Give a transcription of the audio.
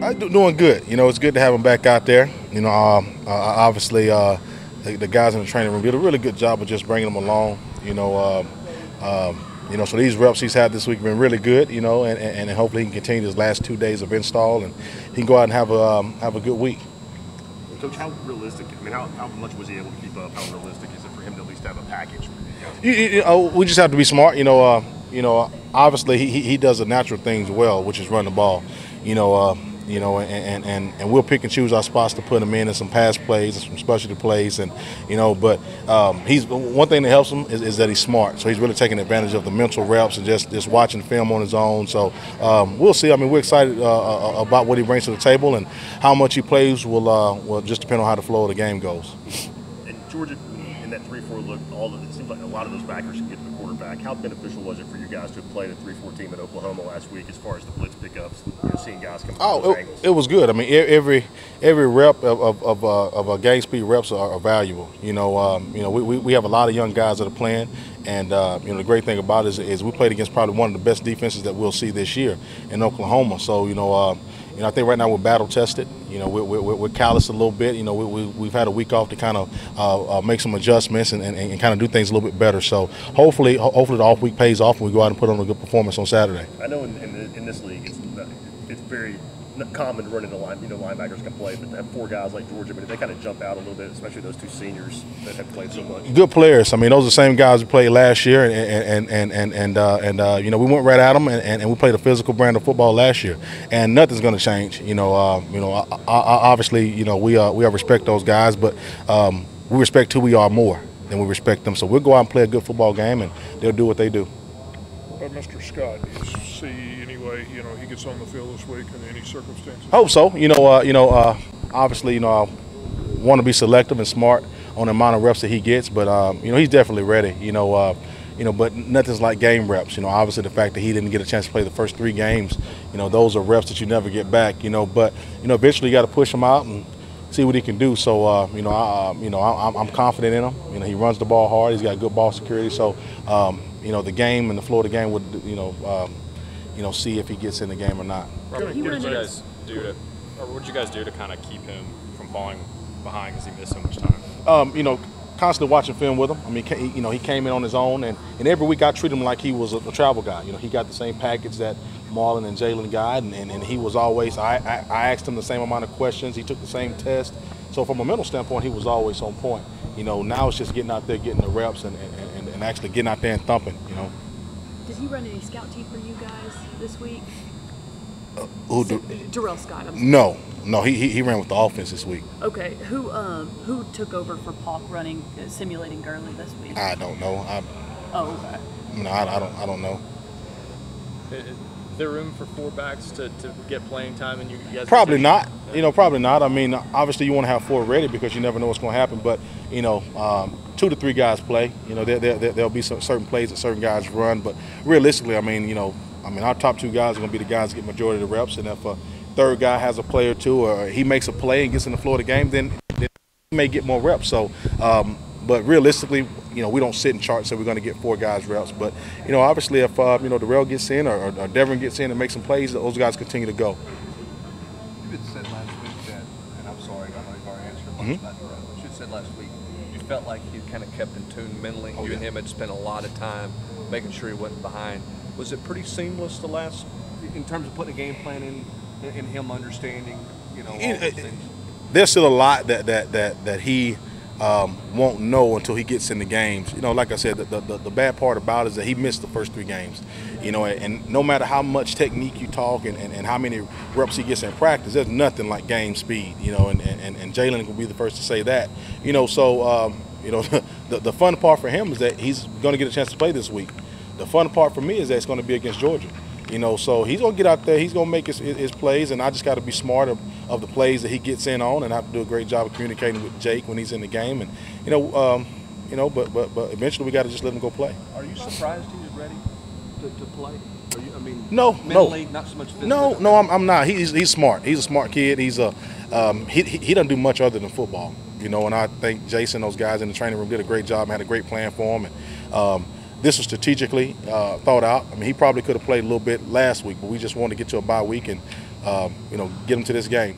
I'm doing good. It's good to have him back out there. Obviously, the guys in the training room did a really good job of just bringing him along. So these reps he's had this week have been really good. And hopefully he can continue his last 2 days of install and he can go out and have a good week. Coach, how realistic? I mean, how much was he able to keep up? How realistic is it for him to at least have a package? We just have to be smart. Obviously he does the natural things well, which is run the ball. And we'll pick and choose our spots to put him in some pass plays and some specialty plays, but he's one thing that helps him is that he's smart. So he's really taking advantage of the mental reps and just watching film on his own. So we'll see. I mean, we're excited about what he brings to the table, and how much he plays will just depend on how the flow of the game goes. And Georgia, in that 3-4 look, it seems like a lot of those backers can get to the quarterback. How beneficial was it for you guys to have played a 3-4 team at Oklahoma last week as far as the blitz pickups, seeing guys come from those angles? It was good. I mean, every rep of game speed reps are valuable. We have a lot of young guys that are playing, and the great thing about it is we played against probably one of the best defenses that we'll see this year in Oklahoma. So I think right now we're battle tested. We're calloused a little bit. We've had a week off to kind of make some adjustments and kind of do things a little bit better. So hopefully the off week pays off and we go out and put on a good performance on Saturday. I know in this league it's very common to run into linebackers can play, but to have 4 guys like Georgia, they kind of jump out a little bit, especially those 2 seniors that have played so much. Good players. I mean, those are the same guys who played last year, and we went right at them, and we played a physical brand of football last year, and nothing's going to change. Obviously, we respect those guys, but we respect who we are more than we respect them. So we'll go out and play a good football game, and they'll do what they do. Mr. Scott, do you see any way he gets on the field this week in any circumstances? Hope so. Obviously, I want to be selective and smart on the amount of reps that he gets, but he's definitely ready. But nothing's like game reps. Obviously the fact that he didn't get a chance to play the first 3 games, those are reps that you never get back. But eventually you got to push him out and see what he can do. So I'm confident in him. He runs the ball hard. He's got good ball security. So the game and the flow of the game would see if he gets in the game or not. What did you guys do to kind of keep him from falling behind because he missed so much time? Constantly watching film with him. I mean, he came in on his own, and every week I treat him like he was a travel guy. He got the same package that Marlon and Jalen got, and he was always. I asked him the same amount of questions. He took the same test. So from a mental standpoint, he was always on point. Now it's just getting out there, getting the reps, and actually getting out there and thumping. Did he run any scout team for you guys this week? Jarrell Scott. No, he ran with the offense this week. Okay, who took over for Paul running, simulating Gurley this week? I don't know. Okay. No, I don't know. Is there room for 4 backs to get playing time, and you guys? Probably not. Probably not. I mean, obviously you want to have 4 ready because you never know what's going to happen. But 2 to 3 guys play. There'll be some certain plays that certain guys run. But realistically, I mean, our top 2 guys are going to be the guys that get majority of the reps. And if a 3rd guy has a play or 2, or he makes a play and gets in the flow of the game, then he may get more reps. So, but realistically, we don't sit and chart and say we're going to get 4 guys reps. But obviously, if Darrell gets in or Devin gets in and makes some plays, those guys continue to go. You had said last week that, and I'm sorry, I don't know if I answered much about Darrell, but you had said last week you felt like he kind of kept in tune mentally. You and him had spent a lot of time making sure he wasn't behind. Was it pretty seamless in terms of putting a game plan in him understanding, all those things? There's still a lot that he won't know until he gets in the games. Like I said, the bad part about it is that he missed the first 3 games. And no matter how much technique you talk and how many reps he gets in practice, there's nothing like game speed. And Jalen will be the first to say that. So the fun part for him is that he's going to get a chance to play this week. The fun part for me is that it's going to be against Georgia. So he's going to get out there, he's going to make his plays, and I just got to be smart of the plays that he gets in on, and I have to do a great job of communicating with Jake when he's in the game. And but eventually we got to just let him go play. Are you surprised he was ready to play? No, mentally, not so much physically. No, I'm not. He's smart. He's a smart kid. He doesn't do much other than football. And I think Jason, those guys in the training room did a great job and had a great plan for him. And this was strategically thought out. I mean, he probably could have played a little bit last week, but we just wanted to get to a bye week and, you know, get him to this game.